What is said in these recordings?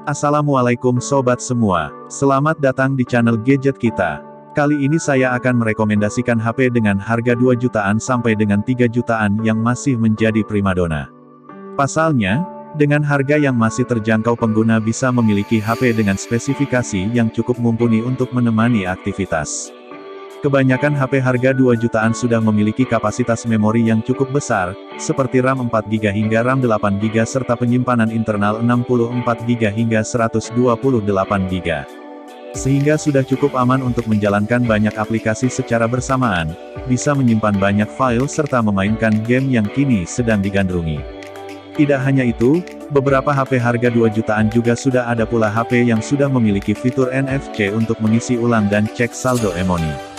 Assalamualaikum sobat semua, selamat datang di channel gadget kita. Kali ini saya akan merekomendasikan HP dengan harga 2 jutaan sampai dengan 3 jutaan yang masih menjadi primadona. Pasalnya, dengan harga yang masih terjangkau pengguna bisa memiliki HP dengan spesifikasi yang cukup mumpuni untuk menemani aktivitas. Kebanyakan HP harga 2 jutaan sudah memiliki kapasitas memori yang cukup besar, seperti RAM 4GB hingga RAM 8GB serta penyimpanan internal 64GB hingga 128GB. Sehingga sudah cukup aman untuk menjalankan banyak aplikasi secara bersamaan, bisa menyimpan banyak file serta memainkan game yang kini sedang digandrungi. Tidak hanya itu, beberapa HP harga 2 jutaan juga sudah ada pula HP yang sudah memiliki fitur NFC untuk mengisi ulang dan cek saldo e-money.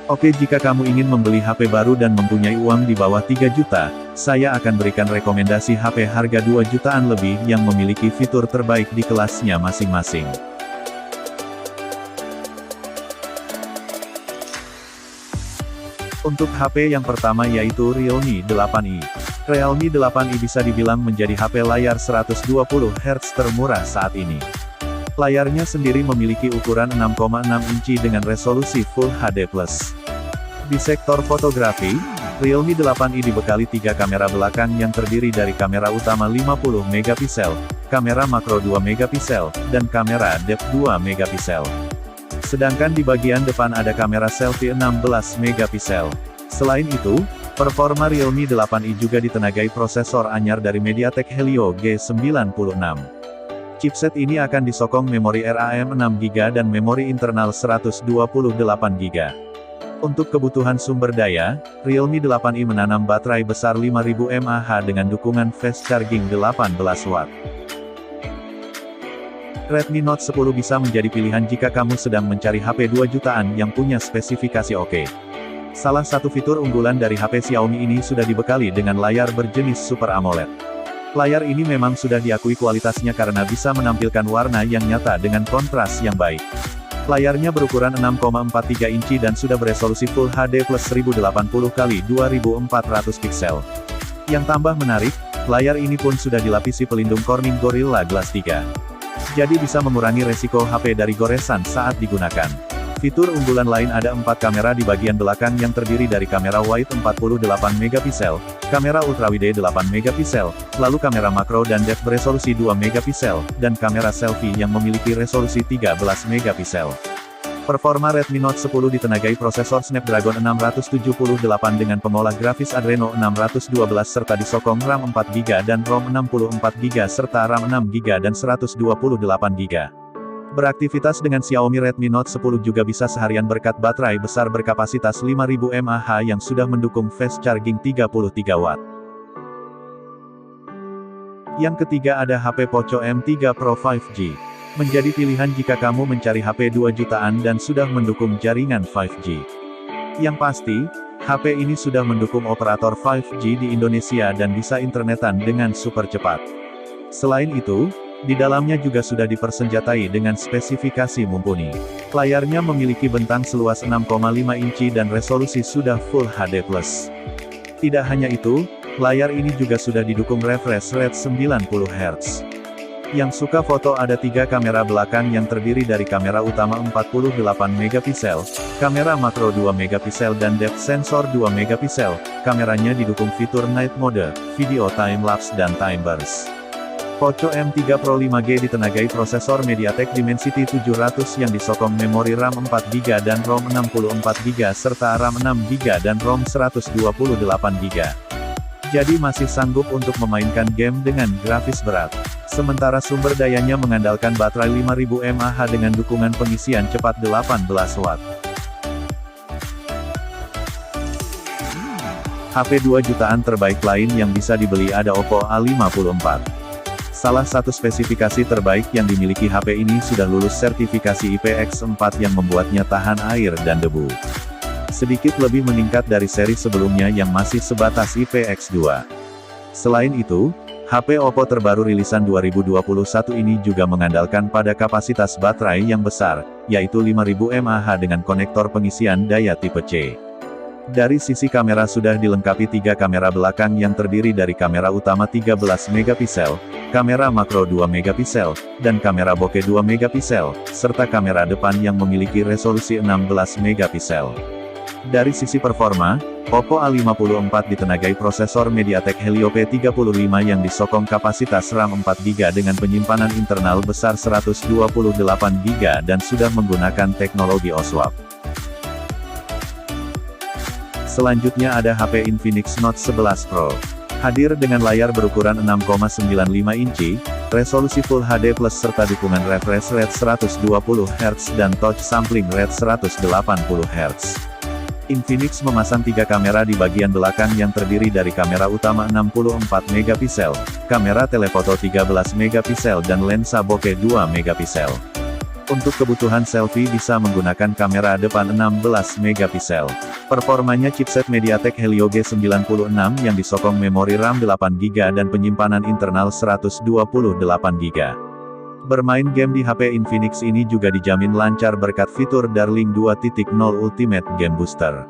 Oke, jika kamu ingin membeli HP baru dan mempunyai uang di bawah 3 juta, saya akan berikan rekomendasi HP harga 2 jutaan lebih yang memiliki fitur terbaik di kelasnya masing-masing. Untuk HP yang pertama yaitu Realme 8i. Realme 8i bisa dibilang menjadi HP layar 120Hz termurah saat ini. Layarnya sendiri memiliki ukuran 6,6 inci dengan resolusi Full HD+. Di sektor fotografi, Realme 8i dibekali 3 kamera belakang yang terdiri dari kamera utama 50 megapiksel, kamera makro 2 megapiksel, dan kamera depth 2 megapiksel. Sedangkan di bagian depan ada kamera selfie 16 megapiksel. Selain itu, performa Realme 8i juga ditenagai prosesor anyar dari MediaTek Helio G96. Chipset ini akan disokong memori RAM 6GB dan memori internal 128GB. Untuk kebutuhan sumber daya, Realme 8i menanam baterai besar 5000 mAh dengan dukungan fast charging 18W. Redmi Note 10 bisa menjadi pilihan jika kamu sedang mencari HP 2 jutaan yang punya spesifikasi oke. Salah satu fitur unggulan dari HP Xiaomi ini sudah dibekali dengan layar berjenis Super AMOLED. Layar ini memang sudah diakui kualitasnya karena bisa menampilkan warna yang nyata dengan kontras yang baik. Layarnya berukuran 6,43 inci dan sudah beresolusi Full HD plus 1080x2400 piksel. Yang tambah menarik, layar ini pun sudah dilapisi pelindung Corning Gorilla Glass 3. Jadi bisa mengurangi resiko HP dari goresan saat digunakan. Fitur unggulan lain ada 4 kamera di bagian belakang yang terdiri dari kamera wide 48 megapiksel, kamera ultrawide 8 megapiksel, lalu kamera makro dan depth beresolusi 2 megapiksel, dan kamera selfie yang memiliki resolusi 13 megapiksel. Performa Redmi Note 10 ditenagai prosesor Snapdragon 678 dengan pengolah grafis Adreno 612 serta disokong RAM 4GB dan ROM 64GB serta RAM 6GB dan 128GB. Beraktivitas dengan Xiaomi Redmi Note 10 juga bisa seharian berkat baterai besar berkapasitas 5000 mAh yang sudah mendukung fast charging 33W. Yang ketiga ada HP Poco M3 Pro 5G. Menjadi pilihan jika kamu mencari HP 2 jutaan dan sudah mendukung jaringan 5G. Yang pasti, HP ini sudah mendukung operator 5G di Indonesia dan bisa internetan dengan super cepat. Selain itu, di dalamnya juga sudah dipersenjatai dengan spesifikasi mumpuni. Layarnya memiliki bentang seluas 6,5 inci dan resolusi sudah Full HD+. Tidak hanya itu, layar ini juga sudah didukung refresh rate 90Hz. Yang suka foto ada 3 kamera belakang yang terdiri dari kamera utama 48 megapiksel, kamera makro 2 megapiksel dan depth sensor 2 megapiksel. Kameranya didukung fitur night mode, video time-lapse dan time burst. Poco M3 Pro 5G ditenagai prosesor MediaTek Dimensity 700 yang disokong memori RAM 4GB dan ROM 64GB serta RAM 6GB dan ROM 128GB. Jadi masih sanggup untuk memainkan game dengan grafis berat. Sementara sumber dayanya mengandalkan baterai 5000 mAh dengan dukungan pengisian cepat 18W. HP 2 jutaan terbaik lain yang bisa dibeli ada Oppo A54. Salah satu spesifikasi terbaik yang dimiliki HP ini sudah lulus sertifikasi IPX4 yang membuatnya tahan air dan debu. Sedikit lebih meningkat dari seri sebelumnya yang masih sebatas IPX2. Selain itu, HP Oppo terbaru rilisan 2021 ini juga mengandalkan pada kapasitas baterai yang besar, yaitu 5000 mAh dengan konektor pengisian daya tipe C. Dari sisi kamera sudah dilengkapi 3 kamera belakang yang terdiri dari kamera utama 13 megapiksel, kamera makro 2 megapiksel, dan kamera bokeh 2 megapiksel, serta kamera depan yang memiliki resolusi 16 megapiksel. Dari sisi performa, Oppo A54 ditenagai prosesor MediaTek Helio P35 yang disokong kapasitas RAM 4GB dengan penyimpanan internal besar 128GB dan sudah menggunakan teknologi OSWAP. Selanjutnya ada HP Infinix Note 11 Pro. Hadir dengan layar berukuran 6,95 inci, resolusi Full HD Plus serta dukungan refresh rate 120Hz dan touch sampling rate 180Hz. Infinix memasang 3 kamera di bagian belakang yang terdiri dari kamera utama 64 megapiksel, kamera telefoto 13 megapiksel dan lensa bokeh 2 megapiksel. Untuk kebutuhan selfie bisa menggunakan kamera depan 16 megapiksel. Performanya chipset MediaTek Helio G96 yang disokong memori RAM 8GB dan penyimpanan internal 128GB. Bermain game di HP Infinix ini juga dijamin lancar berkat fitur Darling 2.0 Ultimate Game Booster.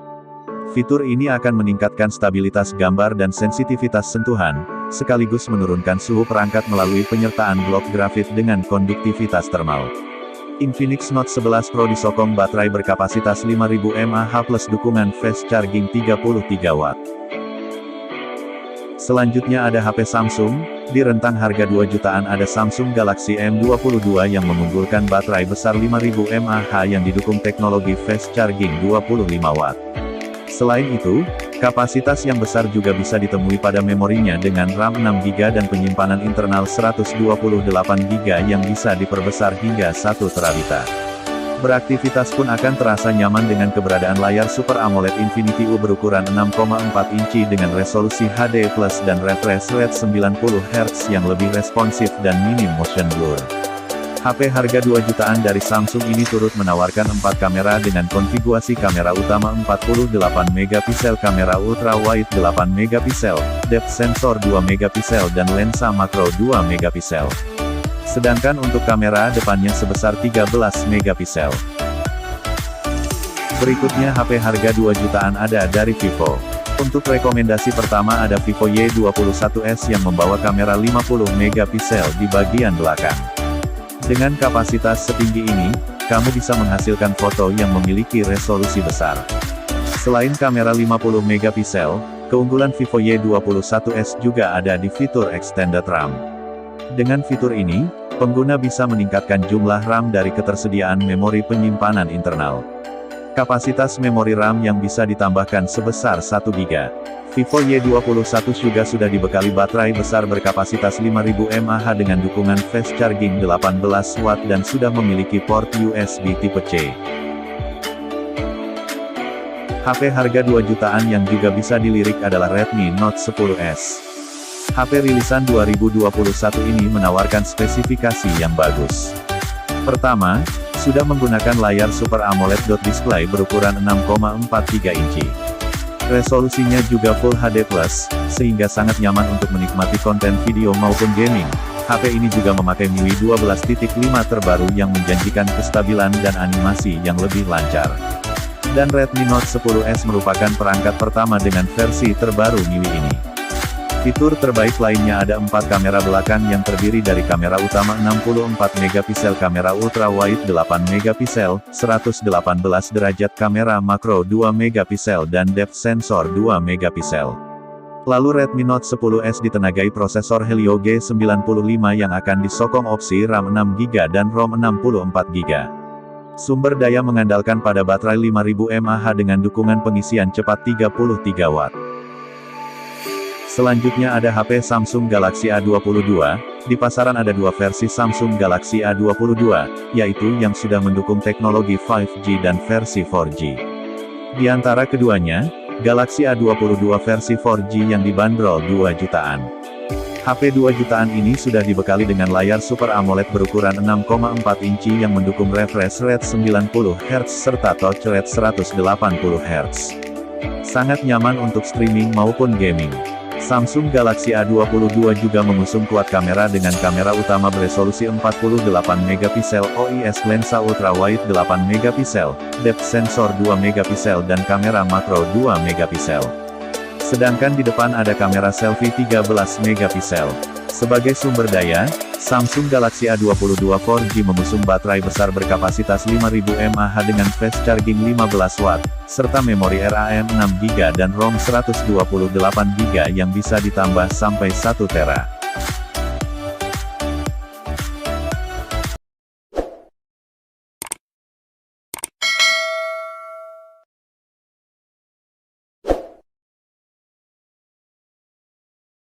Fitur ini akan meningkatkan stabilitas gambar dan sensitivitas sentuhan, sekaligus menurunkan suhu perangkat melalui penyertaan blok grafit dengan konduktivitas thermal. Infinix Note 11 Pro disokong baterai berkapasitas 5000 mAh plus dukungan fast charging 33W. Selanjutnya ada HP Samsung. Di rentang harga 2 jutaan ada Samsung Galaxy M22 yang mengunggulkan baterai besar 5000 mAh yang didukung teknologi fast charging 25W. Selain itu, kapasitas yang besar juga bisa ditemui pada memorinya dengan RAM 6GB dan penyimpanan internal 128GB yang bisa diperbesar hingga 1 terabita. Beraktivitas pun akan terasa nyaman dengan keberadaan layar Super AMOLED Infinity U berukuran 6,4 inci dengan resolusi HD+ dan refresh rate 90Hz yang lebih responsif dan minim motion blur. HP harga 2 jutaan dari Samsung ini turut menawarkan 4 kamera dengan konfigurasi kamera utama 48 megapiksel, kamera ultra wide 8 megapiksel, depth sensor 2 megapiksel dan lensa makro 2 megapiksel. Sedangkan untuk kamera depannya sebesar 13 megapiksel. Berikutnya HP harga 2 jutaan ada dari Vivo. Untuk rekomendasi pertama ada Vivo Y21s yang membawa kamera 50 megapiksel di bagian belakang. Dengan kapasitas setinggi ini, kamu bisa menghasilkan foto yang memiliki resolusi besar. Selain kamera 50 megapiksel, keunggulan Vivo Y21s juga ada di fitur Extended RAM. Dengan fitur ini, pengguna bisa meningkatkan jumlah RAM dari ketersediaan memori penyimpanan internal. Kapasitas memori RAM yang bisa ditambahkan sebesar 1 GB. Vivo Y21 juga sudah dibekali baterai besar berkapasitas 5000 mAh dengan dukungan fast charging 18W dan sudah memiliki port USB tipe C. HP harga 2 jutaan yang juga bisa dilirik adalah Redmi Note 10s. HP rilisan 2021 ini menawarkan spesifikasi yang bagus. Pertama, sudah menggunakan layar Super AMOLED display berukuran 6,43 inci. Resolusinya juga Full HD+, sehingga sangat nyaman untuk menikmati konten video maupun gaming. HP ini juga memakai MIUI 12.5 terbaru yang menjanjikan kestabilan dan animasi yang lebih lancar. Dan Redmi Note 10s merupakan perangkat pertama dengan versi terbaru MIUI ini. Fitur terbaik lainnya ada 4 kamera belakang yang terdiri dari kamera utama 64 megapiksel, kamera ultra wide 8 megapiksel, 118 derajat, kamera makro 2 megapiksel dan depth sensor 2 megapiksel. Lalu Redmi Note 10s ditenagai prosesor Helio G95 yang akan disokong opsi RAM 6GB dan ROM 64GB. Sumber daya mengandalkan pada baterai 5000 mAh dengan dukungan pengisian cepat 33W. Selanjutnya ada HP Samsung Galaxy A22. Di pasaran ada 2 versi Samsung Galaxy A22, yaitu yang sudah mendukung teknologi 5G dan versi 4G. Di antara keduanya, Galaxy A22 versi 4G yang dibanderol 2 jutaan. HP 2 jutaan ini sudah dibekali dengan layar Super AMOLED berukuran 6,4 inci yang mendukung refresh rate 90Hz serta touch rate 180Hz. Sangat nyaman untuk streaming maupun gaming. Samsung Galaxy A22 juga mengusung quad kamera dengan kamera utama beresolusi 48 megapiksel OIS, lensa ultrawide 8 megapiksel, depth sensor 2 megapiksel dan kamera makro 2 megapiksel. Sedangkan di depan ada kamera selfie 13 megapiksel. Sebagai sumber daya, Samsung Galaxy A22 4G mengusung baterai besar berkapasitas 5000 mAh dengan fast charging 15 Watt, serta memori RAM 6GB dan ROM 128GB yang bisa ditambah sampai 1 TB.